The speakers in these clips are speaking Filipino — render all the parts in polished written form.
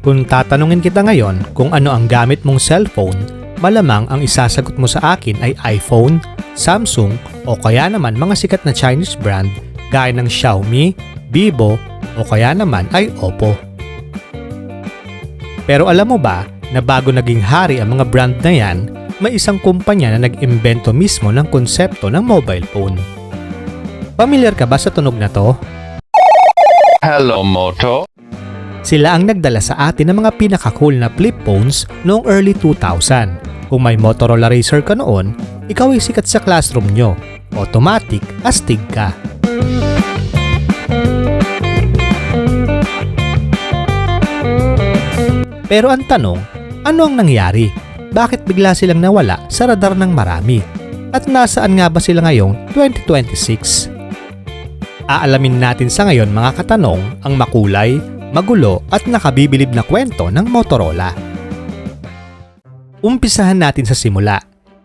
Kung tatanungin kita ngayon kung ano ang gamit mong cellphone, malamang ang isasagot mo sa akin ay iPhone, Samsung o kaya naman mga sikat na Chinese brand gaya ng Xiaomi, Vivo o kaya naman ay Oppo. Pero alam mo ba na bago naging hari ang mga brand na yan, may isang kumpanya na nag-imbento mismo ng konsepto ng mobile phone. Pamilyar ka ba sa tunog na to? Hello, Moto. Sila ang nagdala sa atin ng mga pinaka-cool na flip phones noong early 2000. Kung may Motorola Razr ka noon, ikaw ay sikat sa classroom nyo. Automatic, astig ka. Pero ang tanong, ano ang nangyari? Bakit bigla silang nawala sa radar ng marami? At nasaan nga ba sila ngayong 2026? Aalamin natin sa ngayon mga katanong ang makulay, magulo at nakabibilib na kwento ng Motorola. Umpisahan natin sa simula.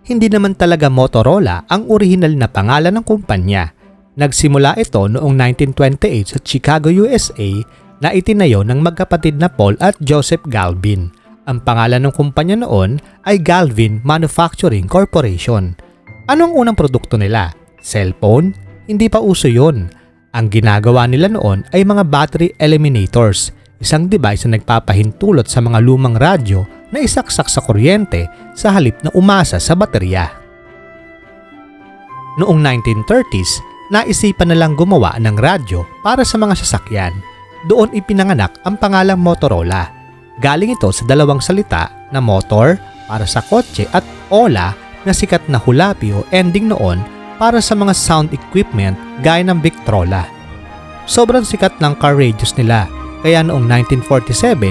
Hindi naman talaga Motorola ang orihinal na pangalan ng kumpanya. Nagsimula ito noong 1928 sa Chicago, USA na itinayo ng magkapatid na Paul at Joseph Galvin. Ang pangalan ng kumpanya noon ay Galvin Manufacturing Corporation. Anong unang produkto nila? Cellphone? Hindi pa uso yun. Ang ginagawa nila noon ay mga battery eliminators, isang device na nagpapahintulot sa mga lumang radyo na isaksak sa kuryente sa halip na umasa sa baterya. Noong 1930s, naisipan na lang gumawa ng radyo para sa mga sasakyan. Doon ipinanganak ang pangalang Motorola. Galing ito sa dalawang salita na motor para sa kotse at ola na sikat na hulapi o ending noon para sa mga sound equipment gaya ng Victrola. Sobrang sikat ng car radios nila kaya noong 1947,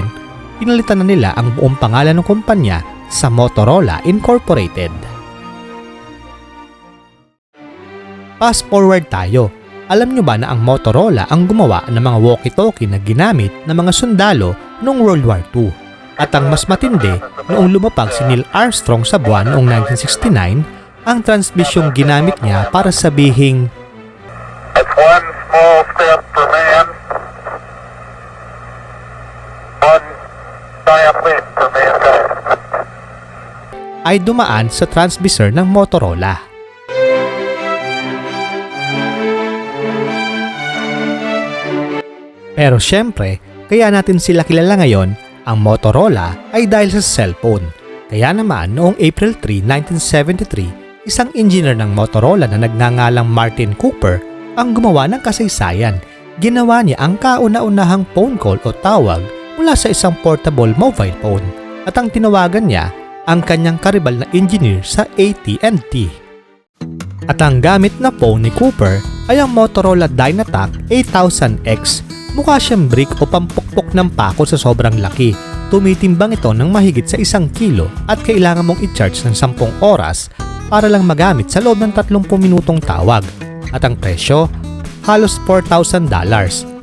pinalitan na nila ang buong pangalan ng kumpanya sa Motorola Incorporated. Fast forward tayo. Alam nyo ba na ang Motorola ang gumawa ng mga walkie-talkie na ginamit ng mga sundalo noong World War II? At ang mas matindi, noong lumapag si Neil Armstrong sa buwan noong 1969, ang transmisyong ginamit niya para sabihing, "It's one small step for man, one giant leap for mankind." ay dumaan sa transmitter ng Motorola. Pero syempre, kaya natin sila kilala ngayon, ang Motorola ay dahil sa cellphone. Kaya naman noong April 3, 1973, isang engineer ng Motorola na nagngangalang Martin Cooper ang gumawa ng kasaysayan. Ginawa niya ang kauna-unahang phone call o tawag mula sa isang portable mobile phone at ang tinawagan niya ang kanyang karibal na engineer sa AT&T. At ang gamit na phone ni Cooper ay ang Motorola Dynatac 8000X. Mukha siyang brick o pampukpok ng pako sa sobrang laki. Tumitimbang ito ng mahigit sa 1 kilo at kailangan mong i-charge ng 10 oras para lang magamit sa loob ng 30 minutong tawag. At ang presyo, halos $4,000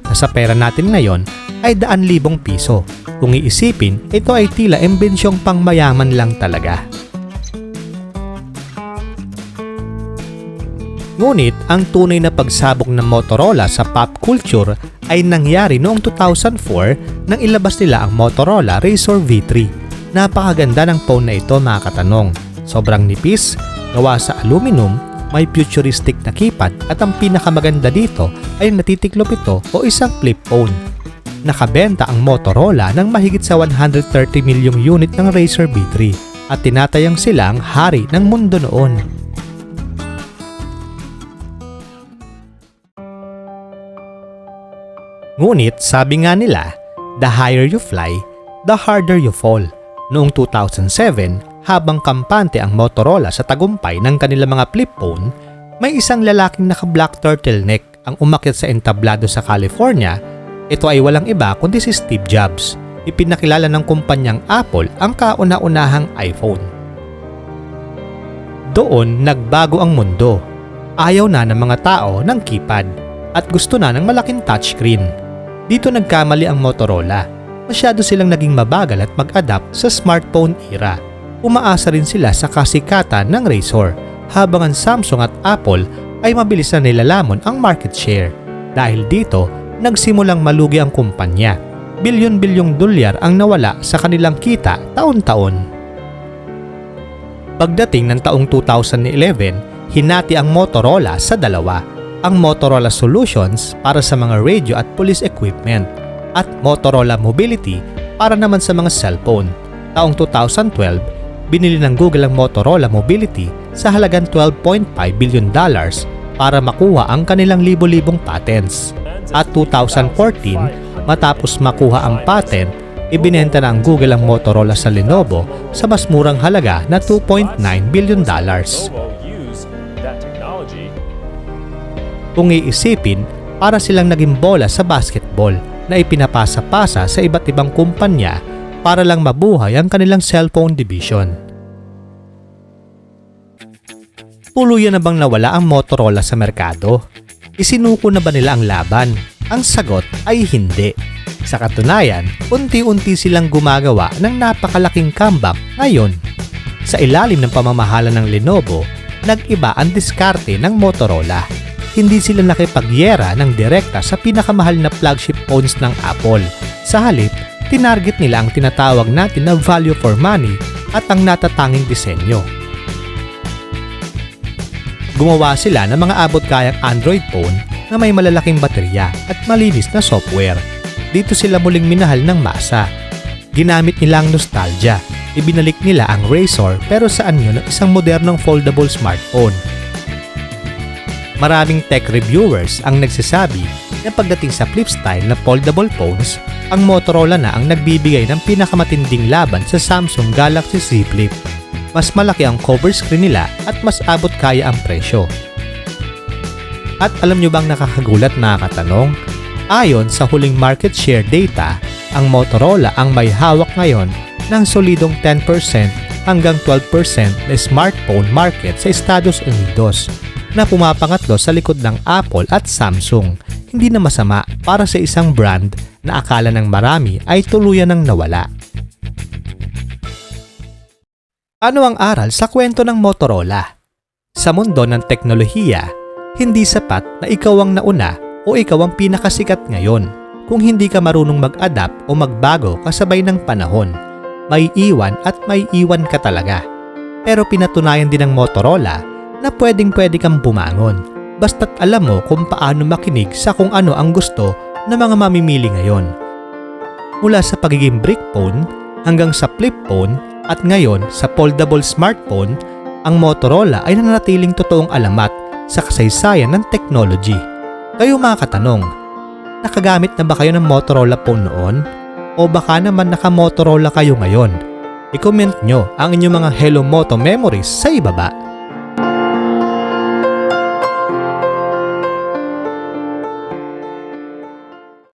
na sa pera natin ngayon ay 100,000 piso. Kung iisipin, ito ay tila imbensyong pangmayaman lang talaga. Ngunit ang tunay na pagsabog ng Motorola sa pop culture ay nangyari noong 2004 nang ilabas nila ang Motorola Razr V3. Napakaganda ng phone na ito mga katanong. Sobrang nipis, gawa sa aluminum, may futuristic na keypad at ang pinakamaganda dito ay natitiklop ito o isang flip phone. Nakabenta ang Motorola ng mahigit sa 130 milyong unit ng Razr V3 at tinatayang silang hari ng mundo noon. Ngunit sabi nga nila, the higher you fly, the harder you fall. Noong 2007, habang kampante ang Motorola sa tagumpay ng kanilang mga flip phone, may isang lalaking naka-black turtleneck ang umakyat sa entablado sa California. Ito ay walang iba kundi si Steve Jobs. Ipinakilala ng kumpanyang Apple ang kauna-unahang iPhone. Doon nagbago ang mundo. Ayaw na ng mga tao ng keypad at gusto na ng malaking touchscreen. Dito nagkamali ang Motorola. Masyado silang naging mabagal at mag-adapt sa smartphone era. Umaasa rin sila sa kasikatan ng Razr, habang ang Samsung at Apple ay mabilis na nilalamon ang market share. Dahil dito, nagsimulang malugi ang kumpanya. bilyon-bilyong dolyar ang nawala sa kanilang kita taon-taon. Pagdating ng taong 2011, hinati ang Motorola sa dalawa, ang Motorola Solutions para sa mga radio at police equipment at Motorola Mobility para naman sa mga cellphone. Taong 2012, binili ng Google ang Motorola Mobility sa halagang $12.5 billion para makuha ang kanilang libo-libong patents. At 2014, matapos makuha ang patent, ibinenta na ang Google ang Motorola sa Lenovo sa mas murang halaga na $2.9 billion. Kung iisipin, para silang naging bola sa basketball na ipinapasa-pasa sa iba't ibang kumpanya para lang mabuhay ang kanilang cellphone division. Tuluyan na bang nawala ang Motorola sa merkado? Isinuko na ba nila ang laban? Ang sagot ay hindi. Sa katunayan, unti-unti silang gumagawa ng napakalaking comeback ngayon. Sa ilalim ng pamamahala ng Lenovo, nag-iba ang diskarte ng Motorola. Hindi sila nakipagyera ng direkta sa pinakamahal na flagship phones ng Apple. Sa halip, tinarget nila ang tinatawag natin na value for money at ang natatanging disenyo. Gumawa sila ng mga abot-kayang Android phone na may malalaking baterya at malinis na software. Dito sila muling minahal ng masa. Ginamit nila ang nostalgia. Ibinalik nila ang Razr pero saan yun ang isang modernong foldable smartphone. Maraming tech reviewers ang nagsasabi na pagdating sa flip style na foldable phones, ang Motorola na ang nagbibigay ng pinakamatinding laban sa Samsung Galaxy Z Flip. Mas malaki ang cover screen nila at mas abot kaya ang presyo. At alam nyo bang nakakagulat na katanong? Ayon sa huling market share data, ang Motorola ang may hawak ngayon ng solidong 10% hanggang 12% na smartphone market sa Estados Unidos, na pumapangatlo sa likod ng Apple at Samsung. Hindi na masama para sa isang brand na akala ng marami ay tuluyan ng nawala. Ano ang aral sa kwento ng Motorola? Sa mundo ng teknolohiya, hindi sapat na ikaw ang nauna o ikaw ang pinakasikat ngayon. Kung hindi ka marunong mag-adapt o magbago kasabay ng panahon, may iwan at may iwan ka talaga. Pero pinatunayan din ng Motorola na pwedeng-pwede kang bumangon, basta't alam mo kung paano makinig sa kung ano ang gusto ng mga mamimili ngayon. Mula sa pagiging brick phone hanggang sa flip phone at ngayon sa foldable smartphone, ang Motorola ay nananatiling totoong alamat sa kasaysayan ng technology. Kayo mga katanong, nakagamit na ba kayo ng Motorola phone noon? O baka naman naka-Motorola kayo ngayon? I-comment nyo ang inyong mga Hello Moto memories sa ibaba.